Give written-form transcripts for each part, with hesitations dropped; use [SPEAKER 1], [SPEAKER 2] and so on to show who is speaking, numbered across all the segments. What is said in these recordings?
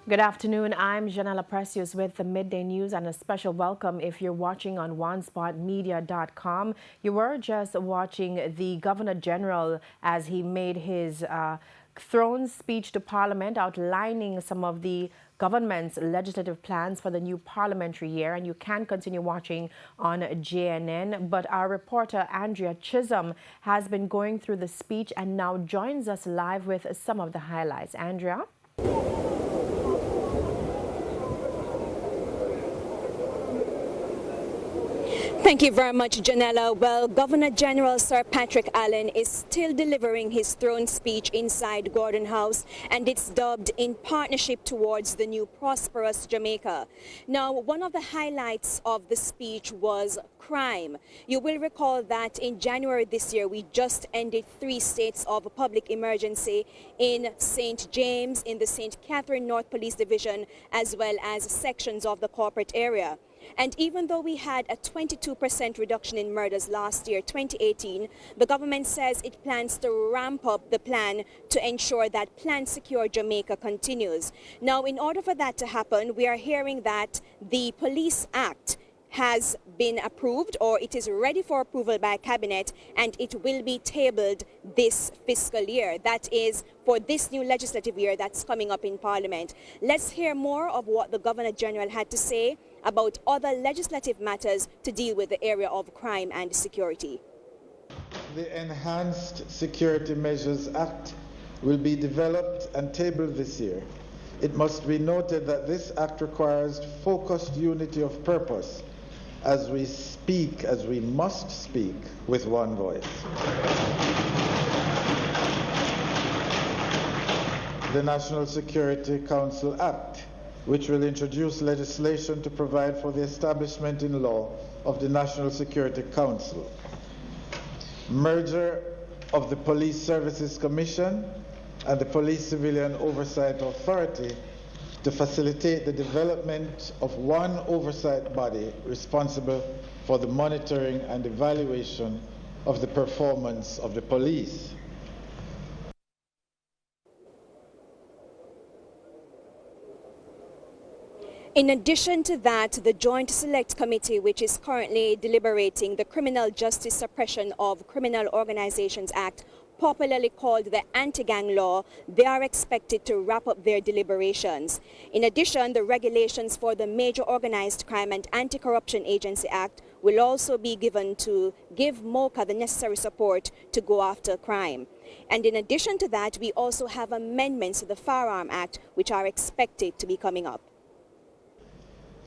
[SPEAKER 1] Good afternoon. I'm Janella Precious with the Midday News, and a special welcome if you're watching on onespotmedia.com. You were just watching the Governor General as he made his throne speech to Parliament outlining some of the government's legislative plans for the new parliamentary year, and you can continue watching on JNN. But our reporter Andrea Chisholm has been going through the speech and now joins us live with some of the highlights. Andrea?
[SPEAKER 2] Thank you very much, Janella. Well, Governor General Sir Patrick Allen is still delivering his throne speech inside Gordon House, and it's dubbed In Partnership Towards the New Prosperous Jamaica. Now, one of the highlights of the speech was crime. You will recall that in January this year, we just ended 3 states of public emergency in St. James, in the St. Catherine North Police Division, as well as sections of the corporate area. And even though we had a 22% reduction in murders last year, 2018, the government says it plans to ramp up the plan to ensure that Plan Secure Jamaica continues. Now, in order for that to happen, we are hearing that the Police Act has been approved, or it is ready for approval by Cabinet, and it will be tabled this fiscal year. That is for this new legislative year that's coming up in Parliament. Let's hear more of what the Governor General had to say about other legislative matters to deal with the area of crime and security.
[SPEAKER 3] The Enhanced Security Measures Act will be developed and tabled this year. It must be noted that this act requires focused unity of purpose as we must speak with one voice. The National Security Council Act, which will introduce legislation to provide for the establishment in law of the National Security Council. Merger of the Police Services Commission and the Police Civilian Oversight Authority to facilitate the development of one oversight body responsible for the monitoring and evaluation of the performance of the police.
[SPEAKER 2] In addition to that, the Joint Select Committee, which is currently deliberating the Criminal Justice Suppression of Criminal Organizations Act, popularly called the Anti-Gang Law, they are expected to wrap up their deliberations. In addition, the regulations for the Major Organized Crime and Anti-Corruption Agency Act will also be given to give MOCA the necessary support to go after crime. And in addition to that, we also have amendments to the Firearm Act, which are expected to be coming up.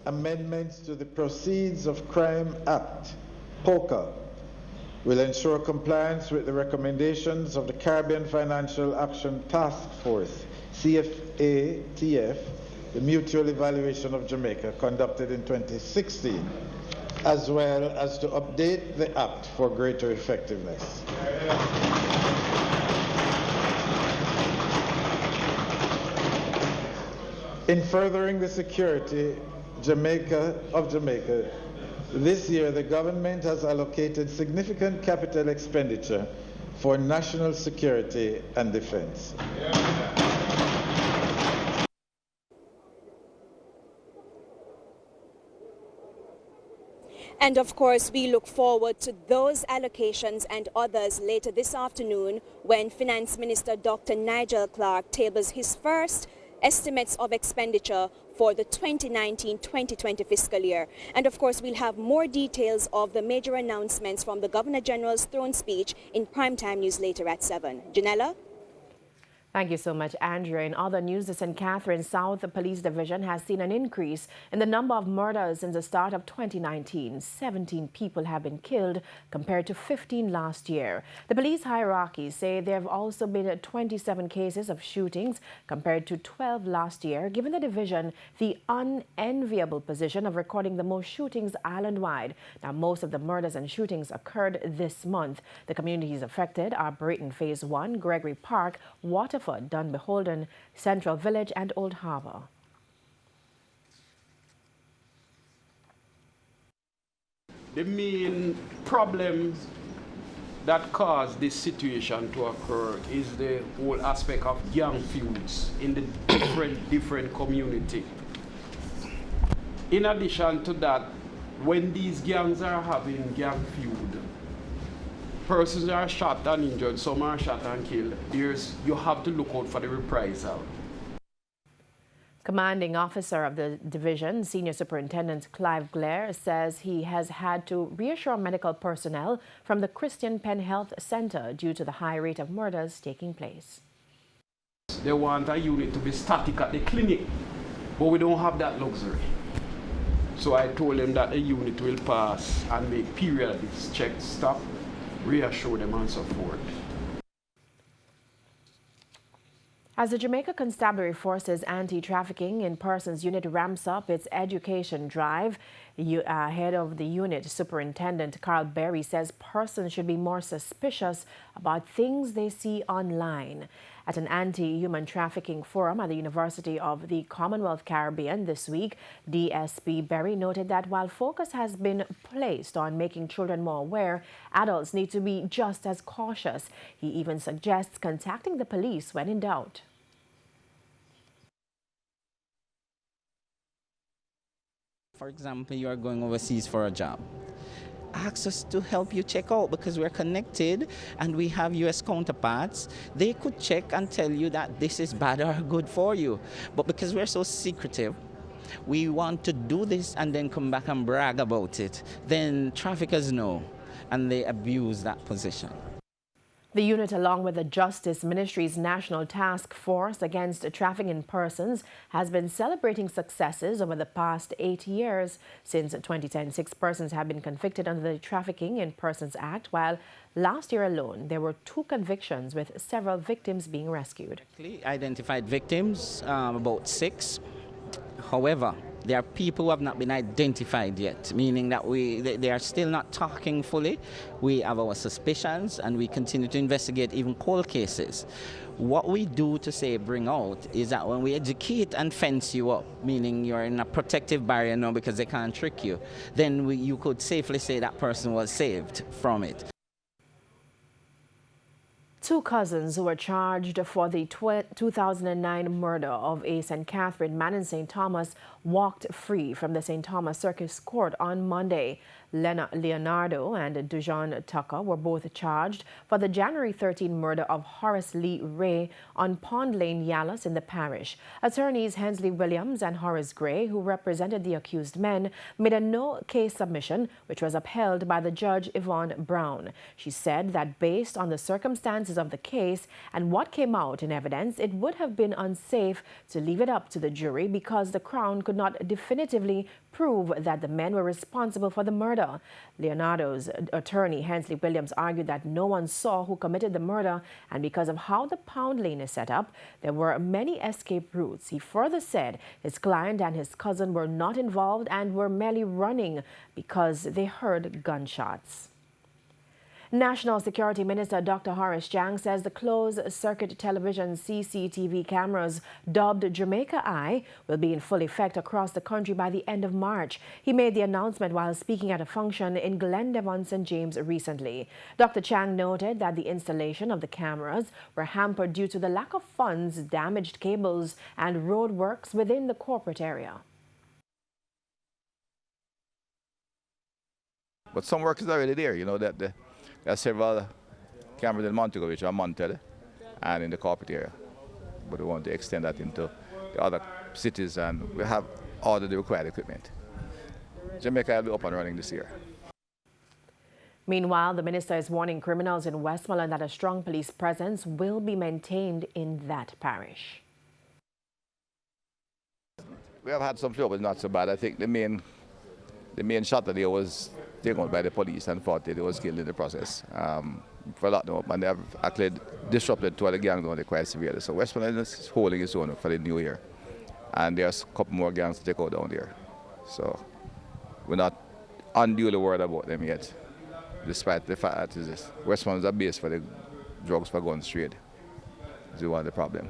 [SPEAKER 3] Amendments to the Proceeds of Crime Act, POCA, will ensure compliance with the recommendations of the Caribbean Financial Action Task Force, CFATF, the Mutual Evaluation of Jamaica, conducted in 2016, as well as to update the Act for greater effectiveness. In furthering the security of Jamaica, this year the government has allocated significant capital expenditure for national security and defense.
[SPEAKER 2] And of course, we look forward to those allocations and others later this afternoon when Finance Minister Dr. Nigel Clark tables his first estimates of expenditure for the 2019-2020 fiscal year. And of course, we'll have more details of the major announcements from the Governor General's throne speech in primetime news later at 7. Janella?
[SPEAKER 1] Thank you so much, Andrea. In other news, the St. Catherine South Police Division has seen an increase in the number of murders since the start of 2019. 17 people have been killed compared to 15 last year. The police hierarchy say there have also been 27 cases of shootings compared to 12 last year, giving the division the unenviable position of recording the most shootings island-wide. Now, most of the murders and shootings occurred this month. The communities affected are Brayton Phase 1, Gregory Park, Waterford, Dunbeholden, Central Village and Old Harbour.
[SPEAKER 4] The main problems that caused this situation to occur is the whole aspect of gang feuds in the different community. In addition to that, when these gangs are having gang feud, persons are shot and injured, some are shot and killed. You have to look out for the reprisal.
[SPEAKER 1] Commanding officer of the division, Senior Superintendent Clive Blair, says he has had to reassure medical personnel from the Christian Penn Health Center due to the high rate of murders taking place.
[SPEAKER 4] They want a unit to be static at the clinic, but we don't have that luxury. So I told them that a unit will pass and make periodic checks, stop, reassure them and so forth.
[SPEAKER 1] As the Jamaica Constabulary Force's anti-trafficking in persons unit ramps up its education drive, head of the unit, Superintendent Carl Berry, says persons should be more suspicious about things they see online. At an anti-human trafficking forum at the University of the Commonwealth Caribbean this week, DSP Berry noted that while focus has been placed on making children more aware, adults need to be just as cautious. He even suggests contacting the police when in doubt.
[SPEAKER 5] For example, you are going overseas for a job. Ask us to help you check out because we're connected and we have US counterparts. They could check and tell you that this is bad or good for you. But because we're so secretive, we want to do this and then come back and brag about it. Then traffickers know and they abuse that position.
[SPEAKER 1] The unit, along with the Justice Ministry's National Task Force Against Trafficking in Persons, has been celebrating successes over the past 8 years. Since 2010, 6 persons have been convicted under the Trafficking in Persons Act, while last year alone there were 2 convictions with several victims being rescued.
[SPEAKER 5] Identified victims, about 6. However, there are people who have not been identified yet, meaning that they are still not talking fully. We have our suspicions and we continue to investigate even cold cases. What we do to say bring out is that when we educate and fence you up, meaning you're in a protective barrier now because they can't trick you, then you could safely say that person was saved from it.
[SPEAKER 1] 2 cousins who were charged for the 2009 murder of a St. Catherine man in St. Thomas walked free from the St. Thomas Circus Court on Monday. Leonardo and Dujon Tucker were both charged for the January 13 murder of Horace Lee Ray on Pond Lane, Yalas in the parish. Attorneys Hensley Williams and Horace Gray, who represented the accused men, made a no-case submission, which was upheld by the judge Yvonne Brown. She said that based on the circumstances of the case and what came out in evidence, it would have been unsafe to leave it up to the jury because the Crown could not definitively prove that the men were responsible for the murder. Leonardo's attorney, Hensley Williams, argued that no one saw who committed the murder, and because of how the Pound Lane is set up, there were many escape routes. He further said his client and his cousin were not involved and were merely running because they heard gunshots. National Security Minister Dr. Horace Chang says the closed-circuit television CCTV cameras dubbed Jamaica Eye will be in full effect across the country by the end of March. He made the announcement while speaking at a function in Glendevon, St. James recently. Dr. Chang noted that the installation of the cameras were hampered due to the lack of funds, damaged cables, and roadworks within the corporate area.
[SPEAKER 6] But some work is already there, you know, that there are several cameras in Montego which are mounted and in the corporate area. But we want to extend that into the other cities and we have all the required equipment. Jamaica will be up and running this year.
[SPEAKER 1] Meanwhile, the minister is warning criminals in Westmoreland that a strong police presence will be maintained in that parish.
[SPEAKER 6] We have had some trouble, not so bad. I think the main shot that there was taken out by the police and thought that he was killed in the process. For a lot of them, and they have actually disrupted two other gangs on the quite severely. So Westmoreland is holding its own for the new year. And there's a couple more gangs to take out down there. So we're not unduly worried about them yet, despite the fact that Westmoreland is a base for the drugs for guns trade. This is one of the problems.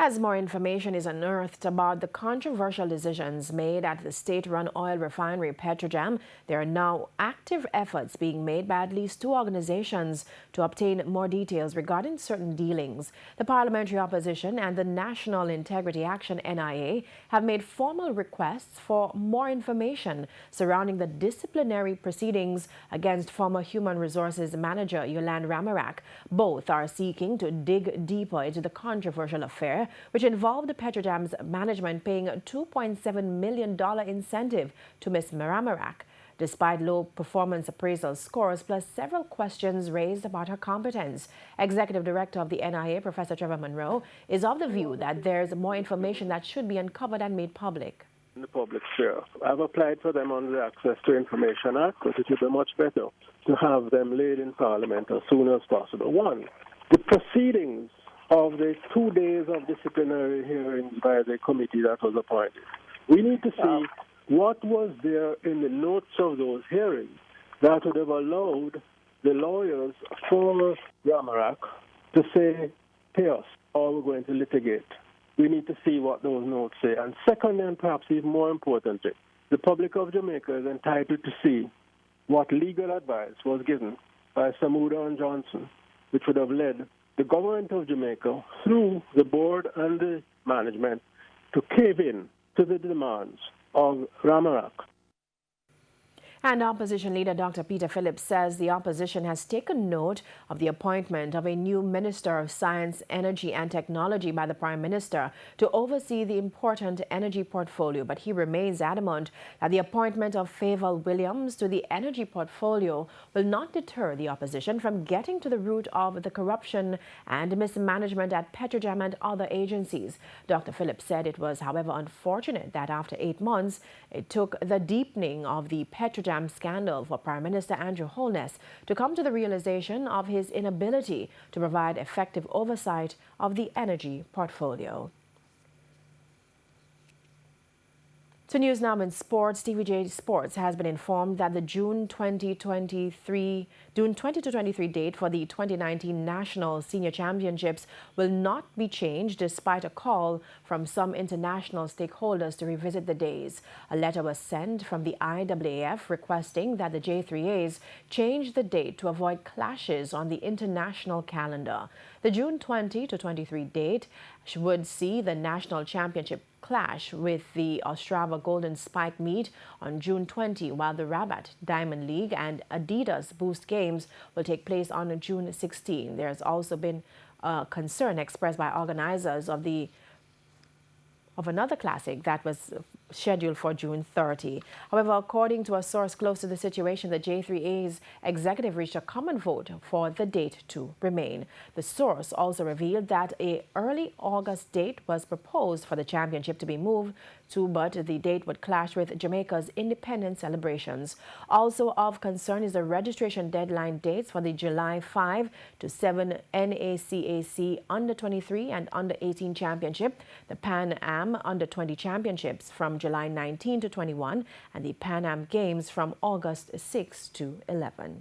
[SPEAKER 1] As more information is unearthed about the controversial decisions made at the state-run oil refinery Petrojam, there are now active efforts being made by at least two organizations to obtain more details regarding certain dealings. The parliamentary opposition and the National Integrity Action (NIA) have made formal requests for more information surrounding the disciplinary proceedings against former Human Resources Manager Yolande Ramarak. Both are seeking to dig deeper into the controversial affair, which involved Petrojam's management paying a $2.7 million incentive to Ms. Ramarak, despite low performance appraisal scores plus several questions raised about her competence. Executive Director of the NIA, Professor Trevor Monroe, is of the view that there's more information that should be uncovered and made public.
[SPEAKER 7] In the public sphere, I've applied for them on the Access to Information Act, but it would be much better to have them laid in Parliament as soon as possible. One, the proceedings of the 2 days of disciplinary hearings by the committee that was appointed. We need to see what was there in the notes of those hearings that would have allowed the lawyers for Ramarak to say, pay us, or we're going to litigate. We need to see what those notes say. And second, and perhaps even more importantly, the public of Jamaica is entitled to see what legal advice was given by Samuda and Johnson, which would have led the government of Jamaica, through the board and the management, to cave in to the demands of Ramarak.
[SPEAKER 1] And opposition leader Dr. Peter Phillips says the opposition has taken note of the appointment of a new Minister of Science, Energy and Technology by the Prime Minister to oversee the important energy portfolio. But he remains adamant that the appointment of Favour Williams to the energy portfolio will not deter the opposition from getting to the root of the corruption and mismanagement at Petrojam and other agencies. Dr. Phillips said it was, however, unfortunate that after 8 months, it took the deepening of the Petrojam scandal for Prime Minister Andrew Holness to come to the realization of his inability to provide effective oversight of the energy portfolio. To news now in sports, TVJ Sports has been informed that the June 20 to 23 date for the 2019 National Senior Championships will not be changed despite a call from some international stakeholders to revisit the days. A letter was sent from the IAAF requesting that the J3As change the date to avoid clashes on the international calendar. The June 20 to 23 date would see the National Championship clash with the Ostrava Golden Spike meet on June 20, while the Rabat Diamond League and Adidas Boost Games will take place on June 16. There has also been concern expressed by organizers of another classic that was scheduled for June 30. However, according to a source close to the situation, the J3A's executive reached a common vote for the date to remain. The source also revealed that an early August date was proposed for the championship to be moved to, but the date would clash with Jamaica's independence celebrations. Also of concern is the registration deadline dates for the July 5 to 7 NACAC Under-23 and Under-18 Championship, the Pan Am Under-20 Championships from July 19 to 21, and the Pan Am Games from August 6 to 11.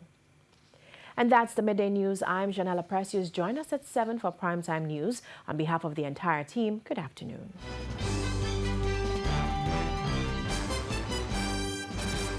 [SPEAKER 1] And that's the Midday News. I'm Janella Precious. Join us at 7 for Primetime News. On behalf of the entire team, good afternoon.